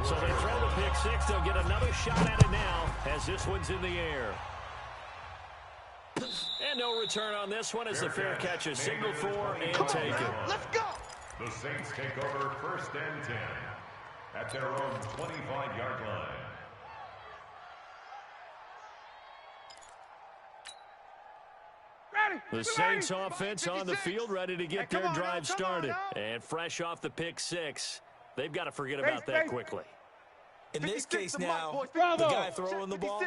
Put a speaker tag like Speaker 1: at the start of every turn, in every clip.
Speaker 1: So they throw the pick six. They'll get another shot at it now as this one's in the air. And no return on this one as the fair catch is signaled for and taken.
Speaker 2: Let's go.
Speaker 3: The Saints take over 1st and 10 at their own 25-yard line.
Speaker 1: The Saints offense on the field, ready to get their drive started. And fresh off the pick six, they've got to forget about that quickly.
Speaker 4: In this case now, the guy throwing the ball,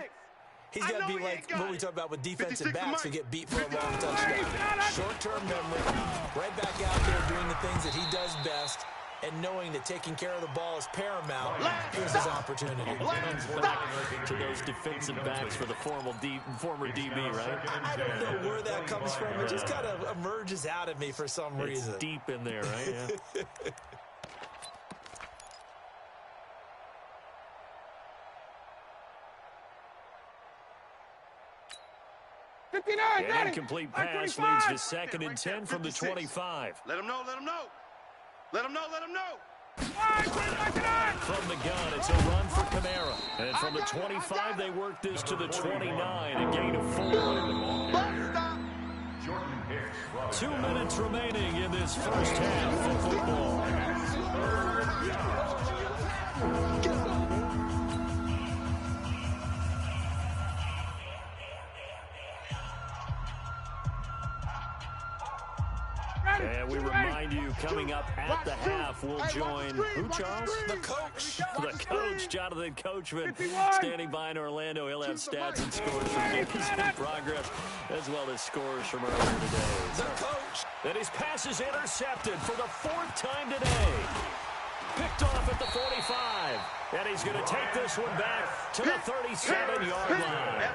Speaker 4: he's got to be like what we talk about with defensive backs who get beat for a long touchdown. Short-term memory, right back out there doing the things that he does best, and knowing that taking care of the ball is paramount. Here's his opportunity.
Speaker 1: To those defensive backs for the former DB, right?
Speaker 4: I don't know where that comes from. It just kind of emerges out of me for some reason.
Speaker 1: It's deep in there, right? Yeah.
Speaker 2: 59,
Speaker 1: An incomplete pass leads to 2nd and 10 from the 25.
Speaker 2: Let him know, let him know. Let him know, let him know.
Speaker 1: From the gun, it's a run for Kamara. And from the 25, they work this to the 29, a gain of 4. 2 minutes remaining in this first half of football. And we remind you, coming up at the half, we'll join who, Charles?
Speaker 4: The coach.
Speaker 1: The coach, Jonathan Coachman, standing by in Orlando. He'll have stats and scores from games in progress, as well as scores from earlier today.
Speaker 4: The coach.
Speaker 1: And his pass is intercepted for the 4th time today. Picked off at the 45. And he's going to take this one back to the 37-yard line.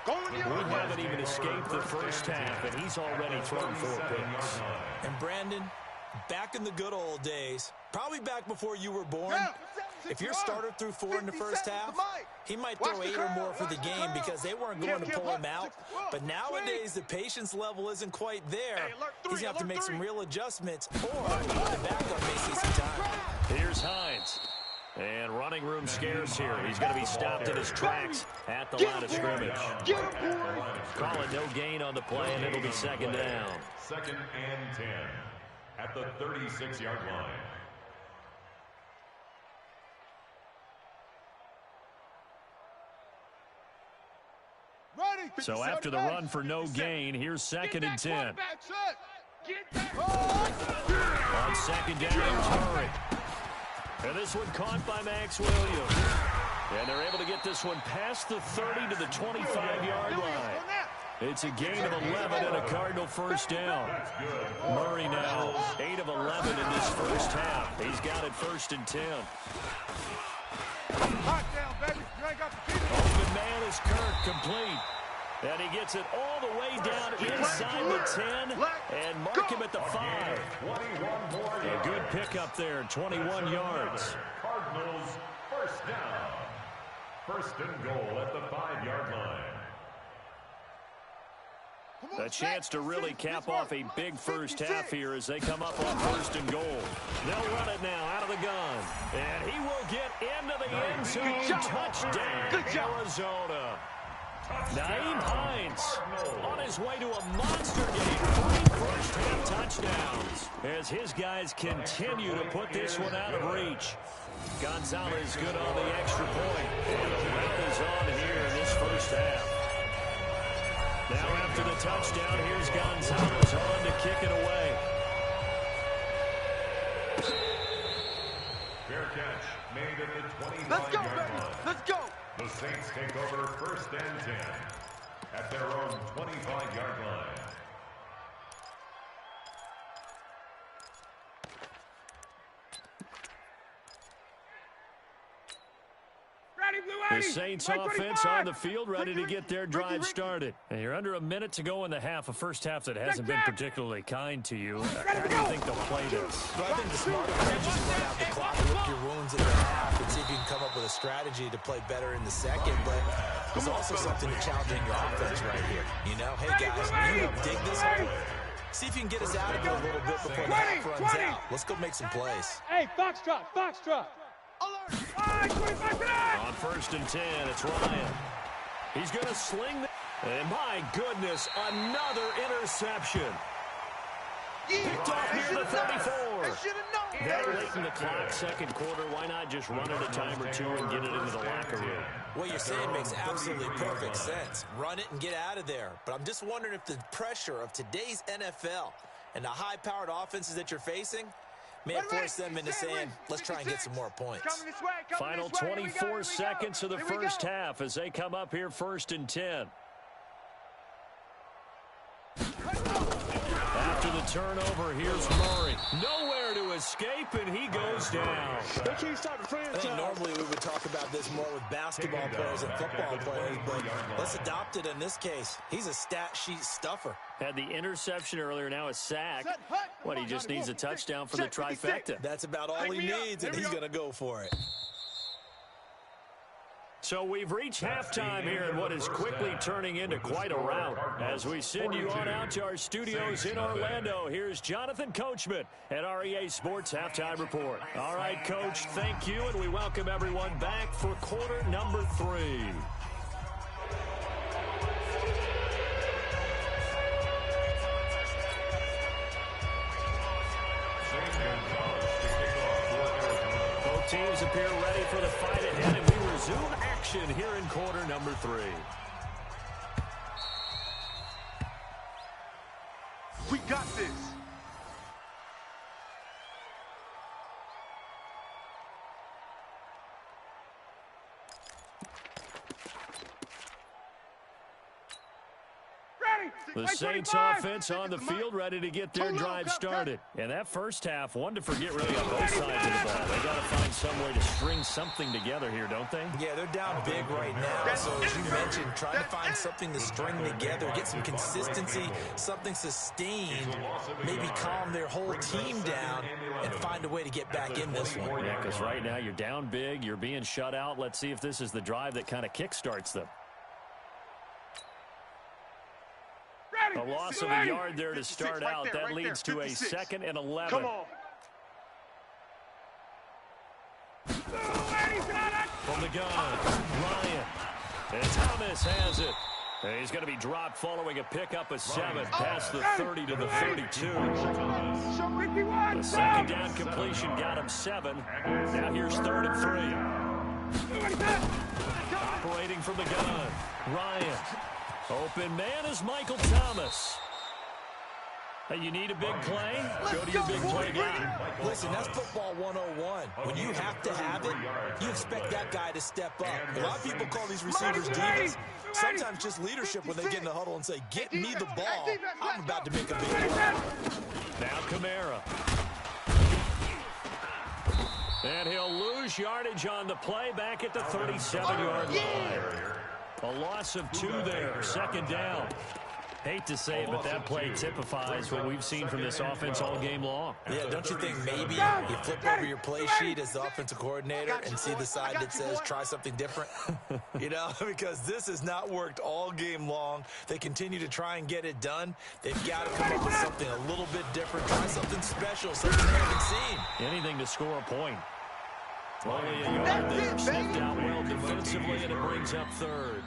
Speaker 1: We haven't even escaped the first half, and he's already thrown 4 picks.
Speaker 4: And Brandon, back in the good old days, probably back before you were born, if your starter threw 4 in the first half, he might throw 8 or more for the game because they weren't going to pull him out. But nowadays, the patience level isn't quite there. He's going to have to make some real adjustments, or the backup may see some time.
Speaker 1: Here's Hines. And running room scarce here. He's going to be stopped in his tracks at the line of scrimmage. Call it no gain on the play, and it'll be 2nd down.
Speaker 3: 2nd and 10 at the 36-yard line.
Speaker 1: So after the run for no gain, here's 2nd and 10. On 2nd down, Murray. And this one caught by Max Williams. And they're able to get this one past the 30 to the 25-yard line. It's a gain of 11 and a Cardinal first down. Murray now 8 of 11 in this first half. He's got it 1st and 10. Open man is Kirk, complete. And he gets it all the way down inside the 10 and mark him at the 5. A good pickup there, 21 yards.
Speaker 3: Cardinals first down. 1st and goal at the 5-yard line.
Speaker 1: A chance to really cap off a big first half here as they come up on 1st and goal. They'll run it now out of the gun. And he will get into the end zone. Touchdown, Arizona. Nyheim Hines on his way to a monster game. 3 first-half touchdowns as his guys continue to put this one out of reach. Gonzalez good on the extra point. And the run is on here in this first half. Now after the touchdown, here's Gonzalez on to kick it away.
Speaker 3: Fair catch made at the 25-yard
Speaker 2: Let's go,
Speaker 3: line.
Speaker 2: baby. Let's go.
Speaker 3: The Saints take over 1st and 10 at their own 25-yard line.
Speaker 1: The Saints offense on the field, ready to get their drive started. And you're under a minute to go in the half, a first half that hasn't been particularly kind to you. How do you think they'll play this?
Speaker 4: Well, I think the smart approach is to run out the clock, lick your wounds in the half, and see if you can come up with a strategy to play better in the second. But there's also something to challenging your offense right here. You know, hey, guys, you help dig this hole. See if you can get us out of it a little bit before the half runs out. Let's go make some plays.
Speaker 5: Hey, Foxtrot, Foxtrot.
Speaker 1: On 1st and 10, it's Ryan. He's going to sling. And my goodness, another interception. Picked off near the 34. That late in the clock, second quarter, why not just run it a time or two and get it into the locker room?
Speaker 4: What you're saying makes absolutely perfect sense. Run it and get out of there. But I'm just wondering if the pressure of today's NFL and the high-powered offenses that you're facing may have forced them into saying, let's try and get some more points.
Speaker 1: Final 24 seconds of the first half as they come up here 1st and 10. After the turnover, here's Murray. Nowhere to escape, and he goes down.
Speaker 4: I think normally we would talk about this more with basketball players and football players, but let's adopt it in this case. He's a stat sheet stuffer.
Speaker 1: Had the interception earlier, now a sack. What, he just needs a touchdown for the trifecta.
Speaker 4: That's about all he needs, and he's going to go for it.
Speaker 1: So we've reached halftime here in what is quickly turning into quite a rout. As we send you on out to our studios in Orlando, here's Jonathan Coachman at REA Sports Halftime Report. All right, Coach, thank you, and we welcome everyone back for quarter number 3. Both teams appear ready for the fight ahead, and we resume action here in quarter number 3.
Speaker 2: We got this.
Speaker 1: The Saints offense on the field, ready to get their drive started. And that first half, one to forget really on both sides of the ball. They got to find some way to string something together here, don't they?
Speaker 4: Yeah, they're down big right now. So as you mentioned, trying to find something to string together, get some consistency, something sustained, maybe calm their whole team down and find a way to get back in this one.
Speaker 1: Yeah, because right now you're down big, you're being shut out. Let's see if this is the drive that kind of kickstarts them. A loss of a yard there to start out. That leads to a 2nd and 11.
Speaker 2: Come on.
Speaker 1: From the gun, Ryan. And Thomas has it. And he's going to be dropped following a pickup of 7 past the 30 to the 32. The second down completion got him 7. Now here's 3rd and 3. Operating from the gun, Ryan. Open man is Michael Thomas. Hey, you need a big play? Go to your big play guy.
Speaker 4: Listen, that's football 101. When you have to have it, you expect that guy to step up. A lot of people call these receivers divas. Sometimes just leadership when they get in the huddle and say, get me the ball. I'm about to make a big play.
Speaker 1: Now Kamara. And he'll lose yardage on the play back at the 37-yard line. A loss of 2 there, 2nd down. Hate to say it, but that play typifies what we've seen from this offense all game long.
Speaker 4: Yeah, don't you think maybe you flip over your play sheet as the offensive coordinator and see the side that says try something different? You know, because this has not worked all game long. They continue to try and get it done. They've got to come up with something a little bit different. Try something special, something they haven't seen.
Speaker 1: Anything to score a point. Only a yard there, sniffed out well defensively, and it brings up 3rd.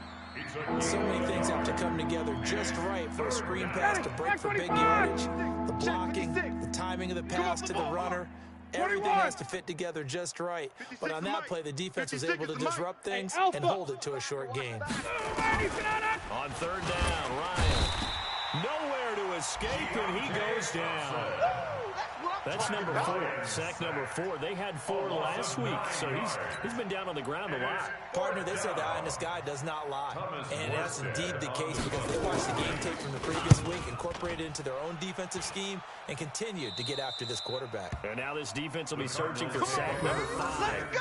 Speaker 4: So many things have to come together just right for a screen pass to break for big yardage. The blocking, the timing of the pass to the runner, everything has to fit together just right. But on that play, the defense was able to disrupt things and hold it to a short gain.
Speaker 1: On 3rd down, Ryan. Nowhere to escape, and he goes down. That's number 4, sack number 4. They had 4 last week, so he's been down on the ground a lot.
Speaker 4: Partner, they say the eye in the sky does not lie. And that's indeed the case because they watched the game tape from the previous week, incorporated it into their own defensive scheme, and continued to get after this quarterback.
Speaker 1: And now this defense will be searching for sack number 5.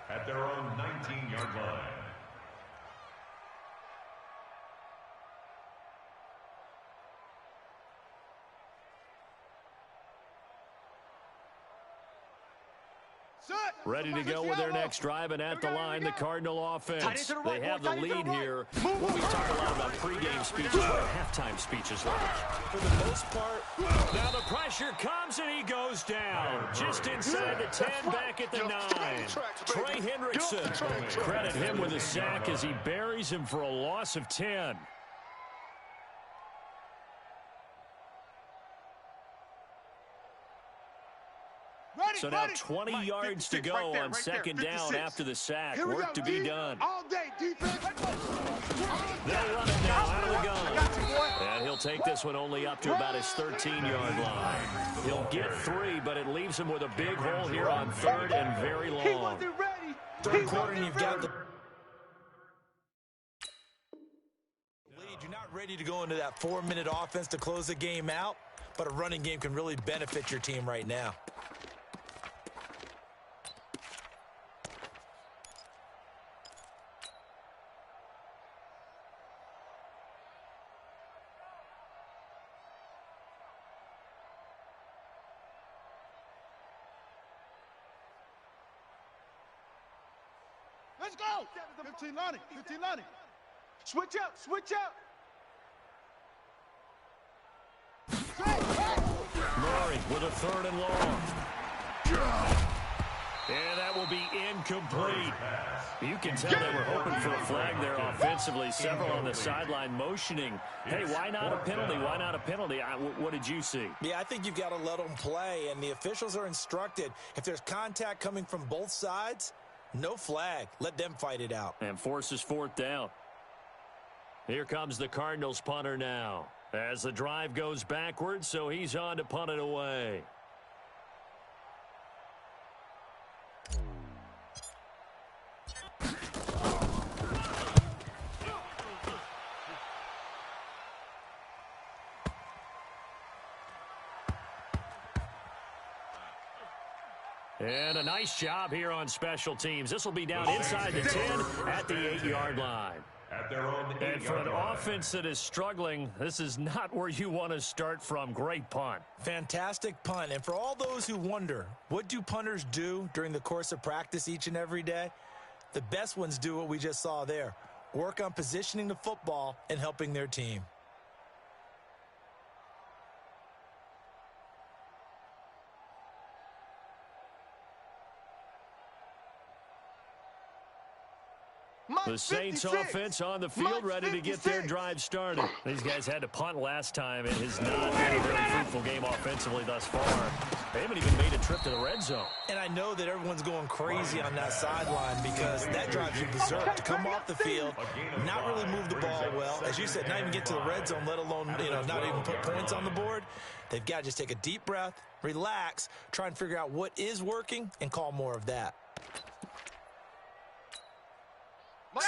Speaker 3: At their own 19-yard line.
Speaker 1: Ready to go with their next drive, and at the line, the Cardinal offense. They have the lead here. Well, we talk a lot about pregame speeches, but halftime speeches, for the most part. Now the pressure comes, and he goes down. Just inside the 10, back at the 9. Trey Hendrickson. Credit him with a sack as he buries him for a loss of 10. So now 20 yards to go on second down after the sack. Work to be done. They'll run it now out of the gun. And he'll take this one only up to about his 13-yard line. He'll get 3, but it leaves him with a big hole here on third and very long.
Speaker 4: Third quarter, and you've got the lead. You're not ready to go into that 4-minute offense to close the game out, but a running game can really benefit your team right now.
Speaker 2: Let's go. 15 Lonnie. 15 Lonnie. Switch up. Switch up.
Speaker 1: Murray with a third and long. And that will be incomplete. You can tell they were hoping for a flag there offensively. Several on the sideline motioning. Hey, why not a penalty? Why not a penalty? What did you see?
Speaker 4: Yeah, I think you've got to let them play, and the officials are instructed. If there's contact coming from both sides, no flag. Let them fight it out.
Speaker 1: And forces fourth down. Here comes the Cardinals punter now. As the drive goes backwards, so he's on to punt it away. And a nice job here on special teams. This will be down inside the 10 at the 8-yard line.
Speaker 3: At their own 8-yard line.
Speaker 1: And for an offense that is struggling, this is not where you want to start from. Great punt.
Speaker 4: Fantastic punt. And for all those who wonder, what do punters do during the course of practice each and every day? The best ones do what we just saw there. Work on positioning the football and helping their team.
Speaker 1: The Saints offense on the field, ready to get their drive started. These guys had to punt last time. It has not been a very fruitful game offensively thus far. They haven't even made a trip to the red zone.
Speaker 4: And I know that everyone's going crazy on that sideline because that drives you berserk. To come off the field, not really move the ball well. As you said, not even get to the red zone, let alone, not even put points on the board. They've got to just take a deep breath, relax, try and figure out what is working, and call more of that.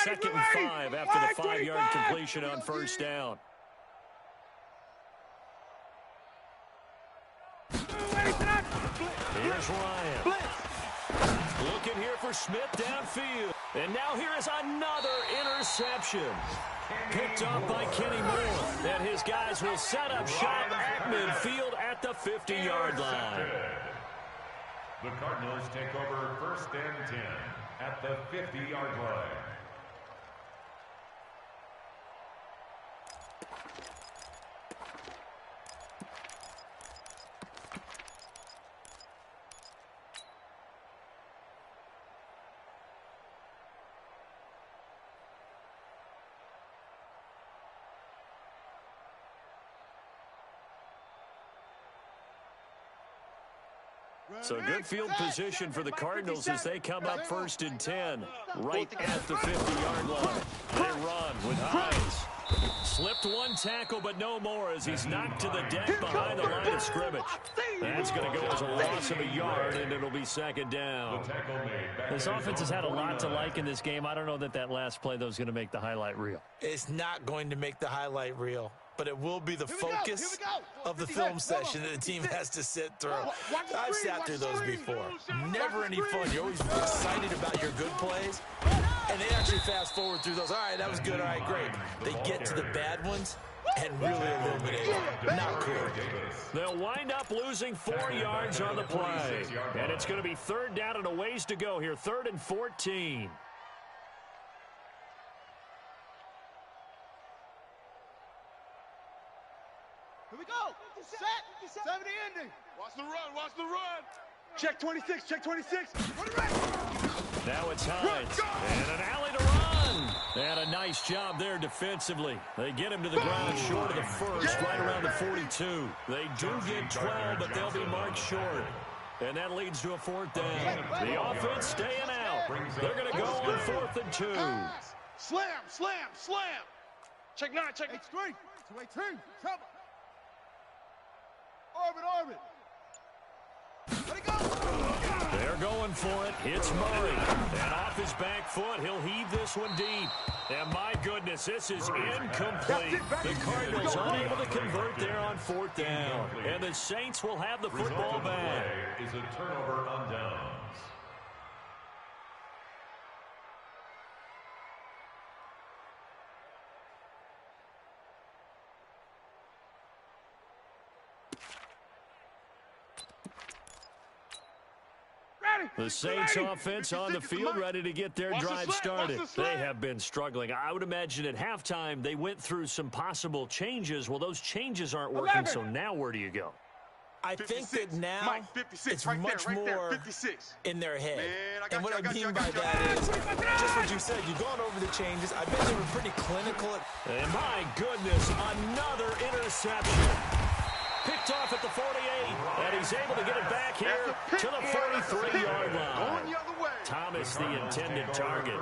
Speaker 1: Second and 5 after the 5-yard completion on first down. Here's Ryan. Looking here for Smith downfield. And now here is another interception. Picked up by Kenny Moore. And his guys will set up shop at midfield at the 50-yard line.
Speaker 3: The Cardinals take over first and 10 at the 50-yard line.
Speaker 1: So good field position for the Cardinals as they come up first and 10, right at the 50-yard line. They run with Hines. Slipped one tackle, but no more as he's knocked to the deck behind the line of scrimmage. That's going to go as a loss of a yard, and it'll be second down. This offense has had a lot to like in this game. I don't know that last play, though, is going to make the highlight reel.
Speaker 4: It's not going to make the highlight reel, but it will be the focus of the film session that the team has to sit through. I've sat through those before. Never any fun. You're always excited about your good plays, and they actually fast forward through those. All right, that was good. All right, great. They get to the bad ones, and really illuminating. Not cool.
Speaker 1: They'll wind up losing 4 yards on the play. And it's going to be third down and a ways to go here. 3rd and 14.
Speaker 2: Here we go. Set. 70 ending. Watch the run. Watch the run. Check 26. Check 26.
Speaker 1: Now it's Hines. And an alley to run. And a nice job there defensively. They get him to the ground short of the first, right around the 42. They do get 12, but they'll be marked short. And that leads to a 4th down. The offense staying out. They're going to go on 4th and 2.
Speaker 2: Slam, slam, slam. Check 9, check 3. 2-18. Trouble. Orbit. Let it go.
Speaker 1: They're going for it. It's Murray. And off his back foot, he'll heave this one deep. And my goodness, this is incomplete. The Cardinals unable to convert there on 4th down. And the Saints will have the football back.
Speaker 3: Is a turnover on downs.
Speaker 1: The Saints offense on the field, ready to get their drive started. They have been struggling. I would imagine at halftime they went through some possible changes. Well, those changes aren't working, so now where do you go?
Speaker 4: I think that now it's much more in their head. And what I mean by that is just what you said. You've gone over the changes. I bet they were pretty clinical.
Speaker 1: And my goodness, another interception. Picked off at the 48, and he's able to get it back here to the 43-yard line. Thomas, the intended target.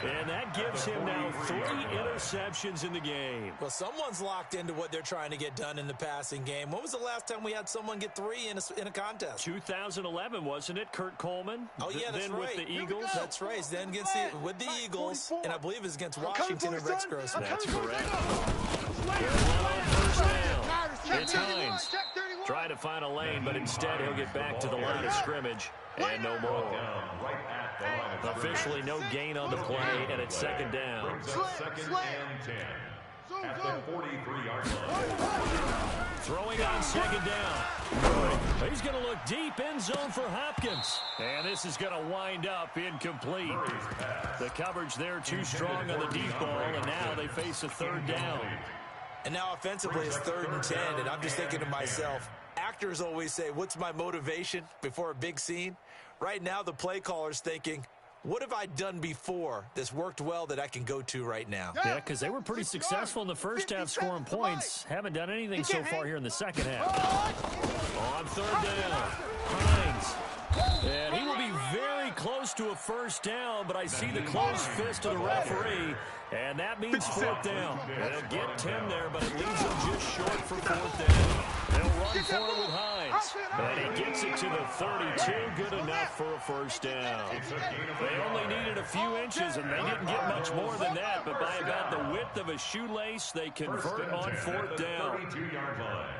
Speaker 1: And that gives him now 3 interceptions in the game.
Speaker 4: Well, someone's locked into what they're trying to get done in the passing game. When was the last time we had someone get 3 in a contest?
Speaker 1: 2011, wasn't it, Kurt Coleman?
Speaker 4: Oh, yeah, that's
Speaker 1: then
Speaker 4: right.
Speaker 1: with the Eagles?
Speaker 4: That's right. Then with the Eagles, and I believe it's against Washington and Rex Grossman.
Speaker 1: That's correct. One on first down. It's Hines. Try to find a lane, but instead he'll get back to the line of scrimmage. And no more. Officially no gain on the play, and it's 2nd down.
Speaker 3: Second and 10 at the 43-yard line.
Speaker 1: Throwing on 2nd down. He's going to look deep end zone for Hopkins. And this is going to wind up incomplete. The coverage there too strong on the deep ball, and now they face a 3rd down.
Speaker 4: And now offensively it's 3rd and 10, and I'm just thinking to myself, actors always say, what's my motivation before a big scene? Right now the play caller's thinking, what have I done before that's worked well that I can go to right now?
Speaker 1: Yeah, because they were pretty successful in the first half scoring points. Haven't done anything so far here in the second half. On 3rd down, Hines. And he will be very close to a 1st down, but I see the closed fist of the referee, and that means 4th down. They'll get 10 there, but it leaves them just short for 4th down. They'll run forward with Hines, and he gets it to the 32, good enough for a 1st down. They only needed a few inches, and they didn't get much more than that, but by about the width of a shoelace, they convert on 4th down.
Speaker 3: 32-yard line.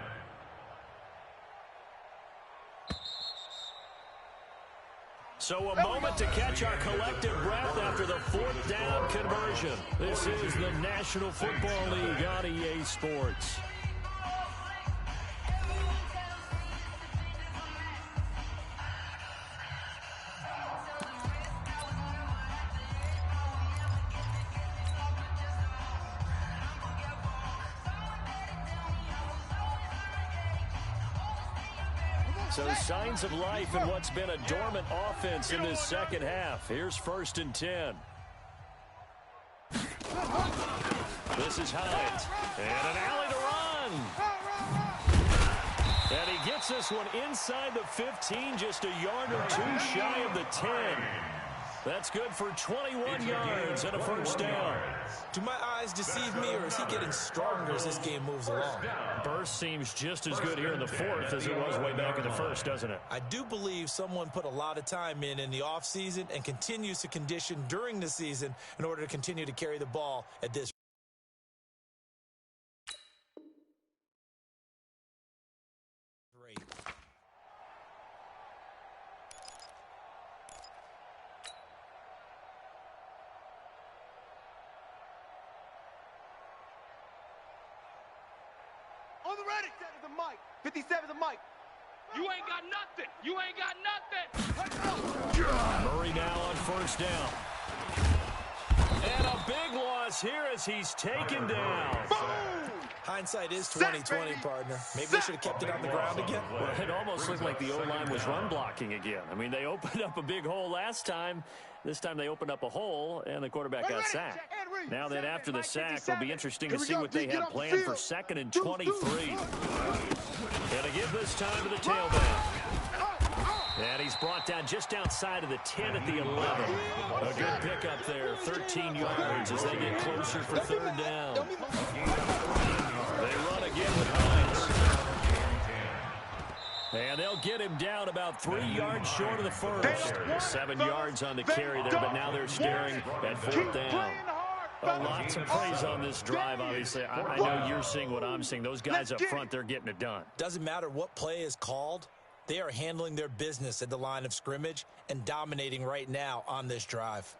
Speaker 1: So a moment to catch our collective breath after the 4th down conversion. This is the National Football League on EA Sports. So signs of life in what's been a dormant offense in this second half. Here's 1st and 10. This is Hines. And an alley to run. And he gets this one inside the 15, just a yard or 2 shy of the 10. That's good for 21 yards and a 1st down.
Speaker 4: Do my eyes deceive me, or is he getting stronger as this game moves along?
Speaker 1: Burst seems just as good here in the 4th as it was way back in the 1st, doesn't it?
Speaker 4: I do believe someone put a lot of time in the offseason and continues to condition during the season in order to continue to carry the ball at this rate.
Speaker 2: the ready. 57 the mic.
Speaker 5: You ain't got nothing. You ain't got nothing.
Speaker 1: Murray now on first down. And a big loss here as he's taken down.
Speaker 4: Hindsight is 20/20, partner. Maybe they should have kept it on the ground again.
Speaker 1: Well, it almost looked like the O-line was run blocking again. I mean, they opened up a big hole last time. This time they opened up a hole, and the quarterback got sacked. Now then, after the sack, it'll be interesting to see what they have planned for 2nd and 23. Gonna give this time to the tailback. And he's brought down just outside of the 10 at the 11. A good pickup there, 13 yards as they get closer for 3rd down. They run again with Hines. And they'll get him down about 3 yards short of the first. 7 yards on the carry there, but now they're staring at 4th down. Lots of praise on this drive, obviously. I know you're seeing what I'm seeing. Those guys up front, they're getting it done.
Speaker 4: Doesn't matter what play is called. They are handling their business at the line of scrimmage and dominating right now on this drive.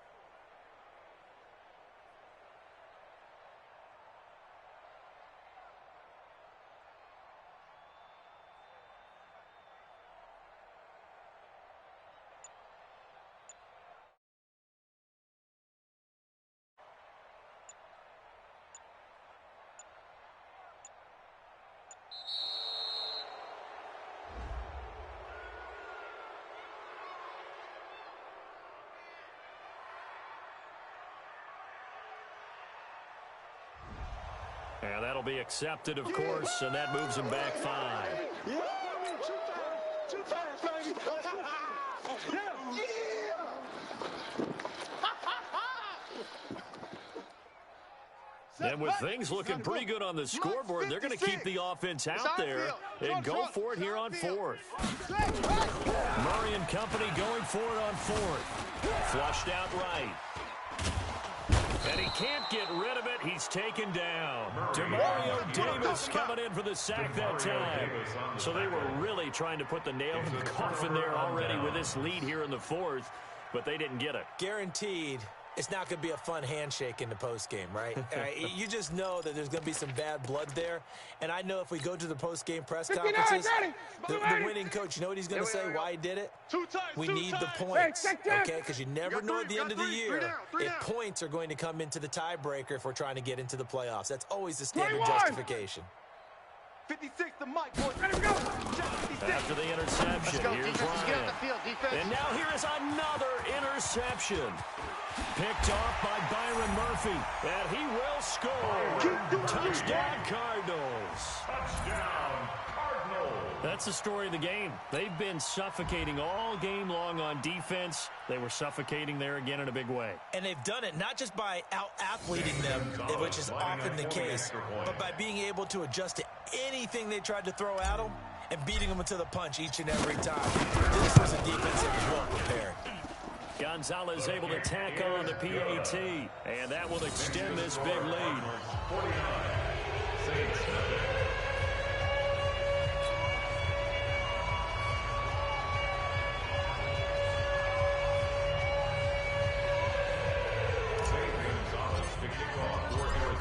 Speaker 1: And that'll be accepted, of course, and that moves him back 5. And with things looking pretty good on the scoreboard, they're going to keep the offense out there and go for it here on 4th. Murray and company going for it on 4th. Flushed out right. And he can't get rid of it. He's taken down. Demario Davis coming in for the sack that time. So they were really trying to put the nail in the coffin there already with this lead here in the 4th, but they didn't get it.
Speaker 4: Guaranteed. It's not going to be a fun handshake in the postgame, right? You just know that there's going to be some bad blood there. And I know if we go to the postgame press conferences, the winning coach, you know what he's going to say, why he did it? We need the points, okay? Because you never know at the end of the year if points are going to come into the tiebreaker if we're trying to get into the playoffs. That's always the standard justification.
Speaker 2: 56 the mic, boys. Ready to go.
Speaker 1: After the interception, here's Ryan. And now here is another interception. Picked off by Byron Murphy. And he will score. Touchdown, Cardinals.
Speaker 3: Touchdown, Cardinals.
Speaker 1: That's the story of the game. They've been suffocating all game long on defense. They were suffocating there again in a big way.
Speaker 4: And they've done it not just by out-athleting them, which is often the case, but by being able to adjust to anything they tried to throw at them and beating them to the punch each and every time. This was a defense that was well prepared.
Speaker 1: Gonzalez able to tack on the PAT, and that will extend this big lead.
Speaker 3: 49. Saints.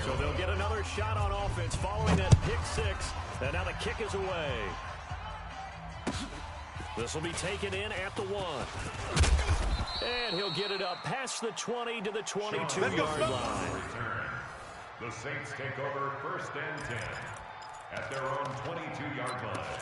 Speaker 1: So they'll get another shot on offense following that pick 6, and now the kick is away. This will be taken in at the 1. And he'll get it up past the 20 to the 22-yard line.
Speaker 3: The Saints take over 1st and 10 at their own 22-yard line.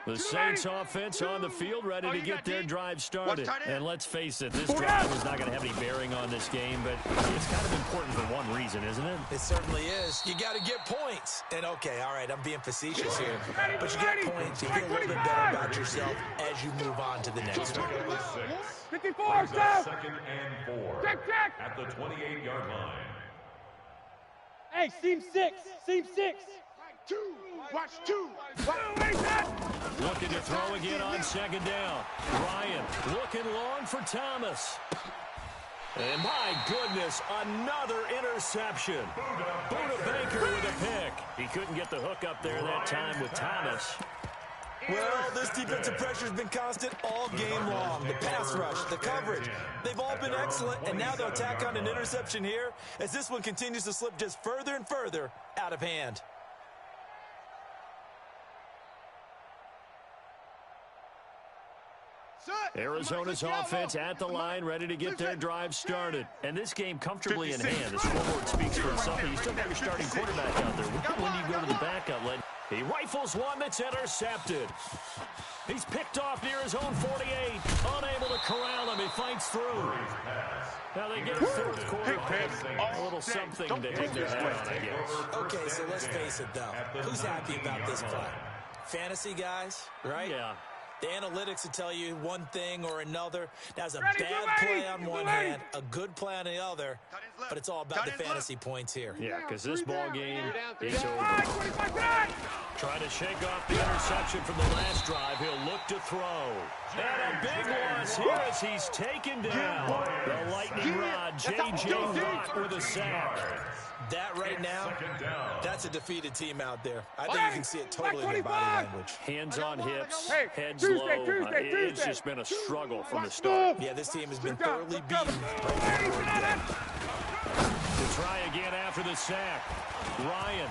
Speaker 1: The Saints offense on the field, ready to get their drive started. And let's face it, this drive is not going to have any bearing on this game, but it's kind of important for one reason, isn't it?
Speaker 4: It certainly is. You got to get points. And, okay, all right, I'm being facetious here. But you get points, you feel a little bit better about yourself as you move on to the next one.
Speaker 3: 54, 2nd and 4 at the 28-yard line.
Speaker 2: Hey, seam 6. Seam 6. 2. Watch 2.
Speaker 1: Looking to throw again on 2nd down. Ryan looking long for Thomas. And my goodness, another interception. Buda Baker with a pick. He couldn't get the hook up there that time with Thomas.
Speaker 4: Well, this defensive pressure has been constant all game long. The pass rush, the coverage, they've all been excellent, and now they'll tack on an interception here as this one continues to slip just further and further out of hand.
Speaker 1: Arizona's offense at the line, ready to get their drive started. And this game comfortably in hand. The scoreboard speaks for itself, but you still got your starting quarterback out there. When do you go to the backup? He rifles one that's intercepted. He's picked off near his own 48. Unable to corral him. He fights through. Now they get a fourth quarter pick. A little something to hit their head on, I guess.
Speaker 4: Okay, so let's face it, though. Who's happy about this play? Fantasy guys, right?
Speaker 1: Yeah.
Speaker 4: The analytics will tell you one thing or another. That's a bad play on one hand, a good play on the other, but it's all about the fantasy points here.
Speaker 1: Yeah, because this ball game is over. Trying to shake off the interception from the last drive. He'll look to throw. And a big loss here as he's taken down. The lightning rod, J.J. Watt with a sack.
Speaker 4: That right now, that's a defeated team out there. I think you can see it totally in their body language.
Speaker 1: Hands on hips, heads low. It's just been a struggle from the start.
Speaker 4: Yeah, this team has been thoroughly beaten. Right
Speaker 1: to try again after the sack. Ryan.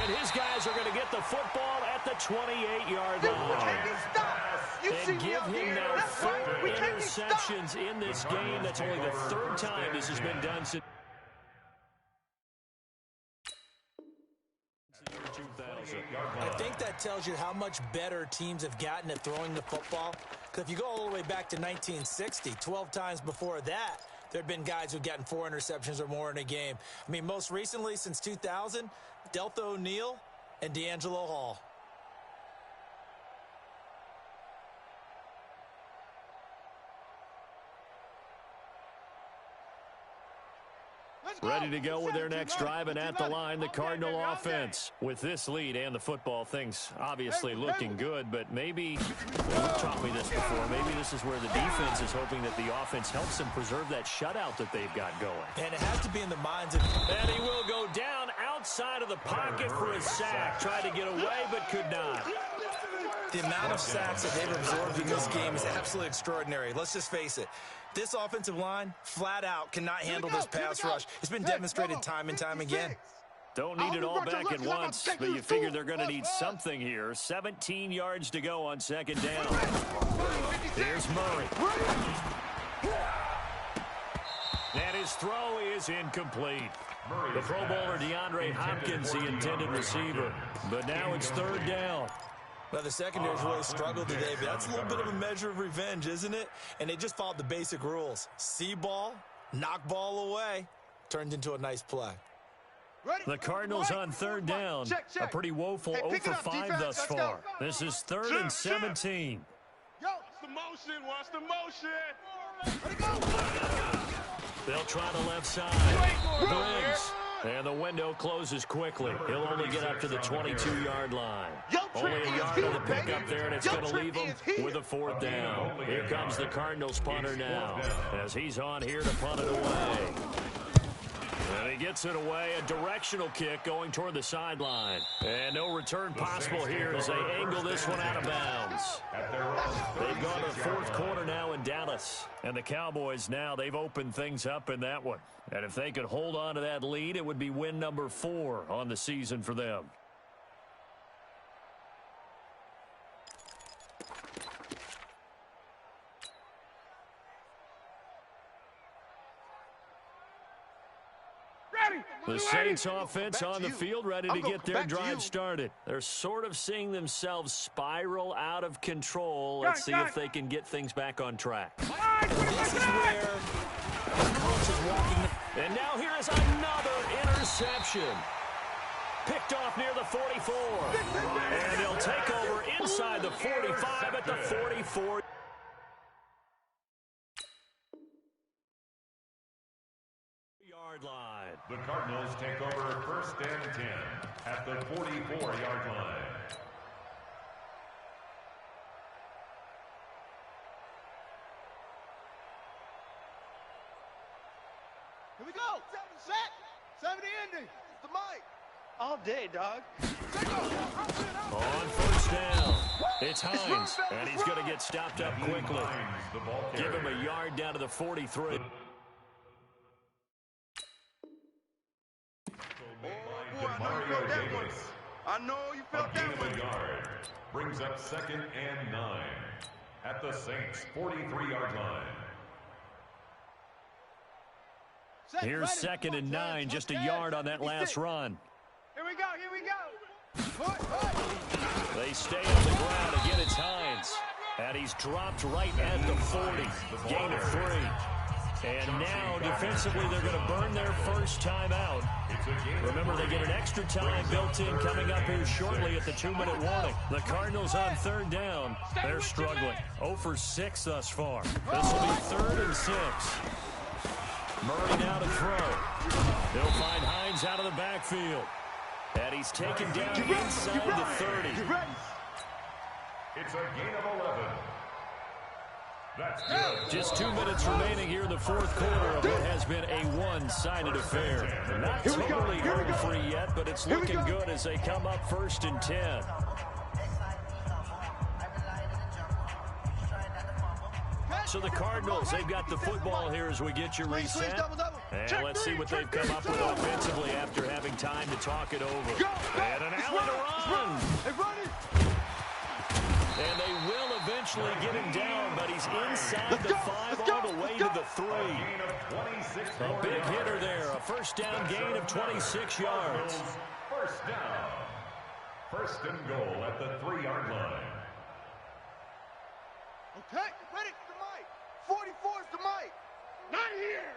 Speaker 1: And his guys are going to get the football at the 28-yard line. And give him now 4 interceptions in this game. That's only the 3rd time this has been done since.
Speaker 4: I think that tells you how much better teams have gotten at throwing the football. Because if you go all the way back to 1960, 12 times before that, there have been guys who've gotten 4 interceptions or more in a game. I mean, most recently, since 2000, Deltha O'Neal and D'Angelo Hall.
Speaker 1: Ready to go with their next drive, and at the line, the Cardinal offense. With this lead and the football, things obviously looking good, but maybe, you've taught me this before, maybe this is where the defense is hoping that the offense helps them preserve that shutout that they've got going.
Speaker 4: And it has to be in the minds of...
Speaker 1: And he will go down outside of the pocket for a sack. Tried to get away, but could not.
Speaker 4: The amount of sacks that they've absorbed in this game is absolutely extraordinary. Let's just face it. This offensive line, flat out, cannot handle this pass rush. It's been demonstrated time and time again.
Speaker 1: Don't need it all back at once, but you figure they're going to need something here. 17 yards to go on 2nd down. Here's Murray. And his throw is incomplete. The Pro Bowler DeAndre Hopkins, the intended receiver. But now it's 3rd down.
Speaker 4: Well, the secondary's really struggled today, but that's a little bit of a measure of revenge, isn't it? And they just followed the basic rules. See ball, knock ball away, turned into a nice play.
Speaker 1: The Cardinals on 3rd down. A pretty woeful 0 for 5 thus far. This is 3rd and 17.
Speaker 2: Yo, watch the motion.
Speaker 1: They'll try the left side. Briggs. And the window closes quickly. He'll only get up to the 22-yard line. Only a yard on the pickup there, and it's going to leave him with a 4th down. Here comes the Cardinals punter now, as he's on here to punt it away. And he gets it away, a directional kick going toward the sideline. And no return possible here as they angle this one out of bounds. They've gone to the 4th quarter now in Dallas. And the Cowboys now, they've opened things up in that one. And if they could hold on to that lead, it would be win number 4 on the season for them. The Saints offense on the field, ready to get their drive started. They're sort of seeing themselves spiral out of control. Let's see if they can get things back on track.
Speaker 4: This is where the coach is walking.
Speaker 1: And now here is another interception. Picked off near the 44. And he'll take over inside the 45 at the 44. Line.
Speaker 3: The Cardinals take over 1st and 10 at the 44-yard line.
Speaker 2: Here we go. Set. 70 ending. The mic. All day, dog.
Speaker 1: On 1st down. It's Hines. And he's going to get stopped up quickly. Give him a yard down to the 43.
Speaker 2: I know you felt that one.
Speaker 3: Brings up 2nd and 9 at the Saints' 43-yard line.
Speaker 1: Here's 2nd and 9, just a yard on that last run.
Speaker 2: Here we go, here we go.
Speaker 1: They stay on the ground. Again, it's Hines. And he's dropped right at the 40. Gain of 3. And now, defensively, they're going to burn their first time out. Remember, they get an extra time built in coming up here shortly at the 2-minute warning. The Cardinals on 3rd down. They're struggling. 0 for 6 thus far. This will be 3rd and 6. Murray now to throw. They'll find Hines out of the backfield. And he's taken down inside the 30.
Speaker 3: It's a gain of 11. That's good.
Speaker 1: Just 2 minutes remaining here in the 4th quarter of what has been a one-sided affair. Not totally home-free yet, but it's looking good as they come up 1st and 10. So the Cardinals, they've got the football here as we get you reset. And let's see what they've come up with offensively after having time to talk it over. And an alley to run. And they will eventually get him down, but he's inside the 5 all the way to the 3. A big hitter there, a first down gain of 26 yards.
Speaker 3: First down. 1st and goal at the 3-yard line.
Speaker 2: Okay, ready for the mic. 44 is the mic. Not here.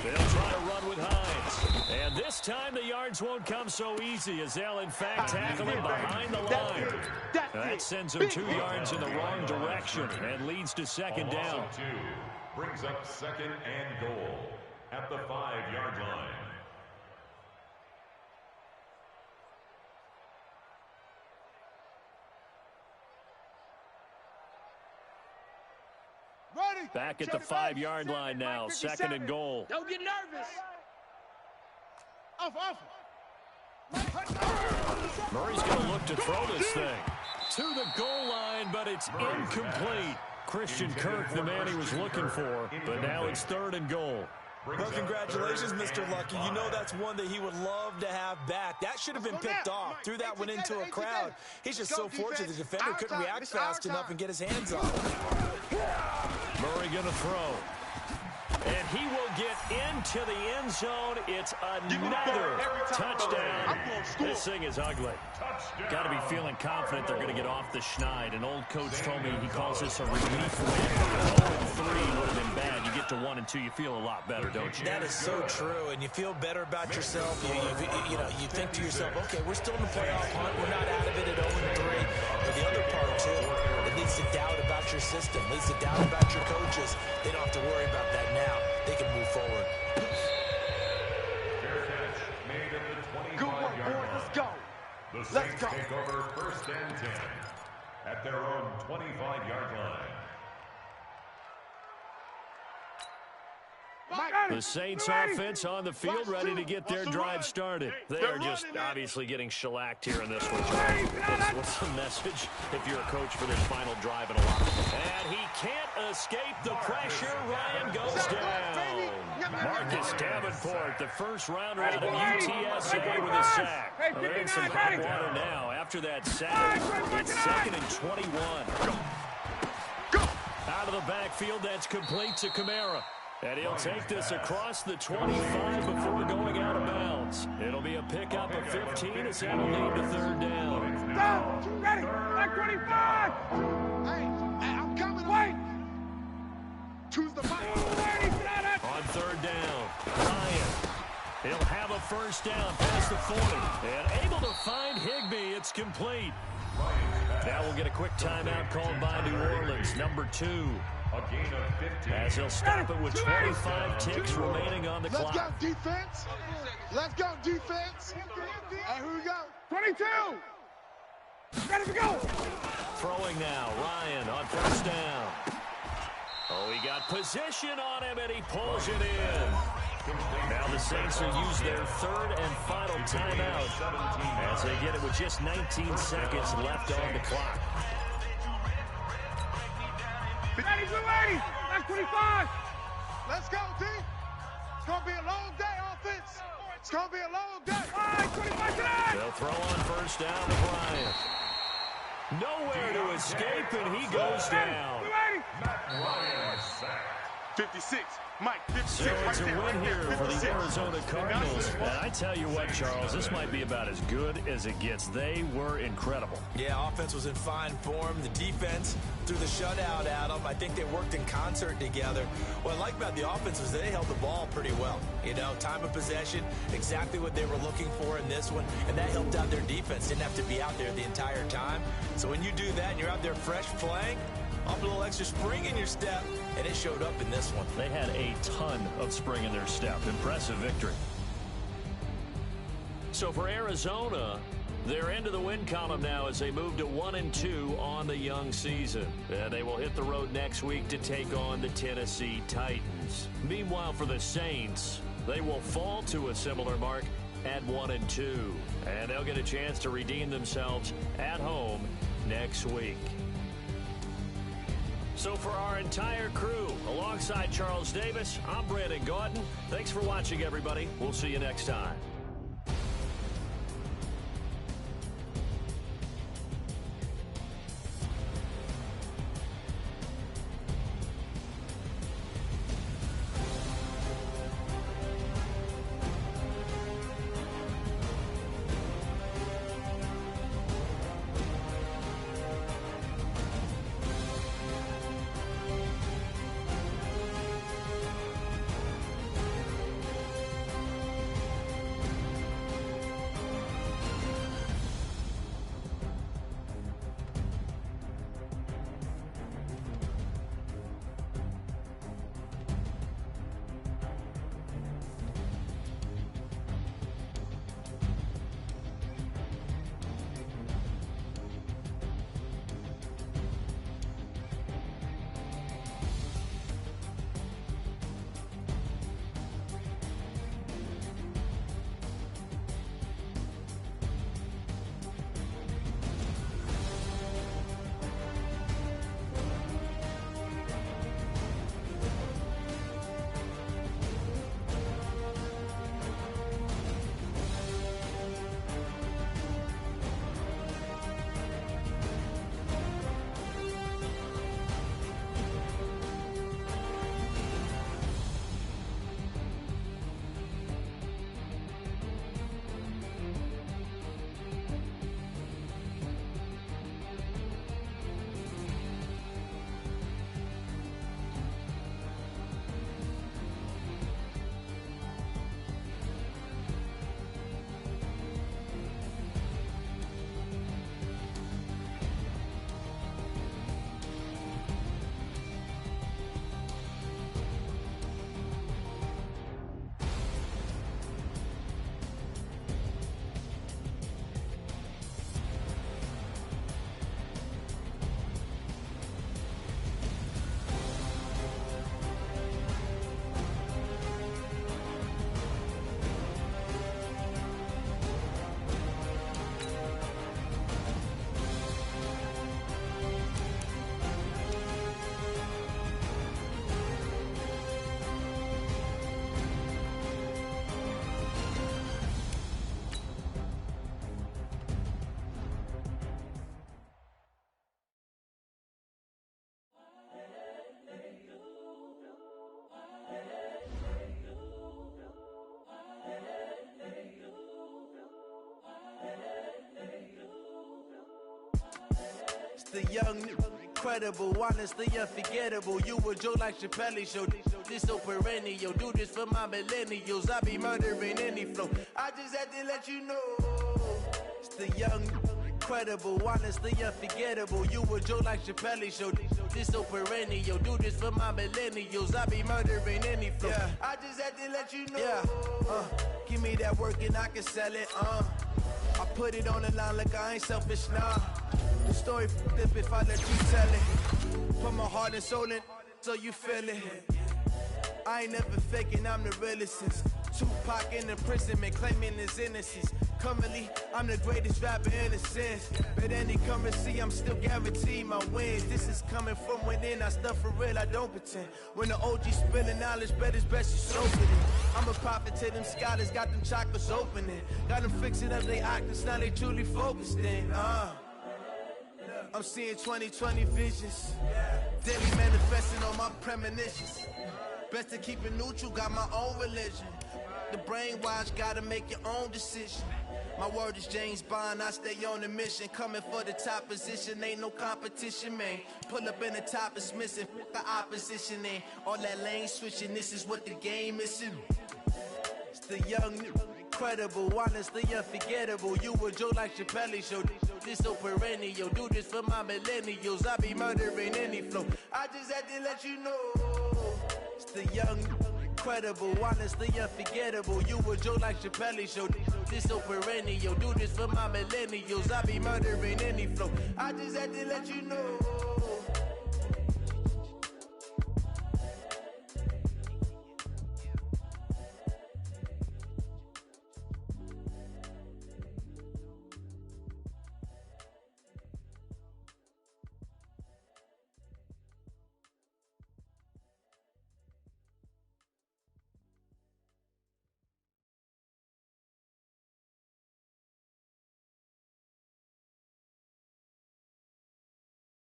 Speaker 1: They'll try to run with Hines. And this time the yards won't come so easy as they'll, in fact, tackle him behind the line. That sends him 2 yards in the wrong direction and leads to 2nd down.
Speaker 3: Brings up 2nd and goal at the 5-yard line.
Speaker 1: Back at the 5-yard line now, 2nd and goal.
Speaker 5: Don't get nervous.
Speaker 2: Off.
Speaker 1: Murray's going to look to throw this thing to the goal line, but it's incomplete. Christian Kirk, the man he was looking for, but now it's 3rd and goal.
Speaker 4: Well, congratulations, Mr. Lucky. You know that's one that he would love to have back. That should have been picked off. Threw that one into a crowd. He's just so fortunate the defender couldn't react fast enough and get his hands on it.
Speaker 1: Murray going to throw. And he will get into the end zone. It's another touchdown. This thing is ugly. Got to be feeling confident they're going to get off the schneid. An old coach told me he calls this a relief win. 0-3 would have been bad. You get to 1 and 2, you feel a lot better, don't you?
Speaker 4: That is so true, and you feel better about yourself. You think to yourself, okay, we're still in the playoff hunt. We're not out of it at 0-3. But the other part, too, it leads to doubt about your system, leads to doubt about your coaches. They don't have to worry about that now. They can move forward.
Speaker 3: Fair catch made at the 25-yard line.
Speaker 2: Let's go.
Speaker 3: The Saints take over 1st and 10 at their own 25-yard line.
Speaker 1: The Saints offense on the field ready to get their drive started. They are just obviously getting shellacked here in this one. What's the message if you're a coach for this final drive in a lot? And he can't escape the pressure. Ryan goes down. Marcus Davenport, the first rounder out of UTSA with a sack. Well, they're in some hot water now after that sack. It's 2nd and 21. Out of the backfield, that's complete to Kamara. And he'll take this across the 25 before going out of bounds. It'll be a pickup of 15 as that'll lead to 3rd down.
Speaker 2: Stop! Ready! Back 25! Hey, I'm coming. Wait! Choose the mic.
Speaker 1: On 3rd down, Ryan. He'll have a first down past the 40. And able to find Higbee. It's complete. Now we'll get a quick timeout called by New Orleans, number 2.
Speaker 3: A gain of 15.
Speaker 1: As he'll stop it with 25 ticks remaining on the clock.
Speaker 2: Let's go, defense. Let's go, defense. Hey, here we go. 22. Ready to go.
Speaker 1: Throwing now, Ryan on first down. Oh, he got position on him, and he pulls it in. Now the Saints will use their 3rd and final timeout as they get it with just 19 seconds left on the clock.
Speaker 2: 80, 280. That's 25. Let's go, D. It's going to be a long day, offense. It's going to be a long day. 25 today.
Speaker 1: They'll throw on first down to Bryant. Nowhere to escape, and he goes down.
Speaker 3: Matt Ryan sacked.
Speaker 2: 56. Mike, 56.
Speaker 1: So it's a win here for the Arizona Cardinals. And I tell you what, Charles, this might be about as good as it gets. They were incredible.
Speaker 4: Yeah, offense was in fine form. The defense threw the shutout at them. I think they worked in concert together. What I like about the offense was they held the ball pretty well. You know, time of possession, exactly what they were looking for in this one, and that helped out their defense. Didn't have to be out there the entire time. So when you do that and you're out there fresh playing, off a little extra spring in your step, and it showed up in this one.
Speaker 1: They had a ton of spring in their step. Impressive victory. So for Arizona, they're into the win column now as they move to 1-2 on the young season. And they will hit the road next week to take on the Tennessee Titans. Meanwhile, for the Saints, they will fall to a similar mark at 1-2. And they'll get a chance to redeem themselves at home next week. So for our entire crew, alongside Charles Davis, I'm Brandon Gaudin. Thanks for watching, everybody. We'll see you next time.
Speaker 6: The young, incredible, honestly unforgettable. You a joke like Chappelle Show. This so perennial. Do this for my millennials. I be murdering any flow. I just had to let you know. It's the young, incredible, honestly unforgettable. You a joke like Chappelle Show. This so perennial. Do this for my millennials. I be murdering any flow. Yeah. I just had to let you know. Yeah. Give me that work and I can sell it. I put it on the line like I ain't selfish, nah. The story f***ed if I let you tell it. Put my heart and soul in, so you feel it. I ain't never faking, I'm the realest since Tupac in imprisonment, claiming his innocence. Currently, I'm the greatest rapper in a sense. But any currency, I'm still guaranteed my wins. This is coming from within, I stuff for real, I don't pretend. When the OG spilling knowledge, bet it's best you soak it in. I'm a prophet to them scholars, got them chakras opening. Got them fixing up they octaves, now they truly focused in. I'm seeing 20/20 visions. Daily manifesting on my premonitions. Best to keep it neutral, got my own religion. The brainwash, gotta make your own decision. My word is James Bond, I stay on a mission. Coming for the top position, ain't no competition, man. Pull up in the top, it's missing, the opposition ain't. All that lane switching, this is what the game is. It's the young, incredible, honestly unforgettable. You a Joe like Chappelle show, this so perennial. Do this for my millennials, I be murdering any flow. I just had to let you know. It's the young, incredible, honestly unforgettable. You a Joe like Chappelle show, this so perennial. Do this for my millennials, I be murdering any flow. I just had to let you know.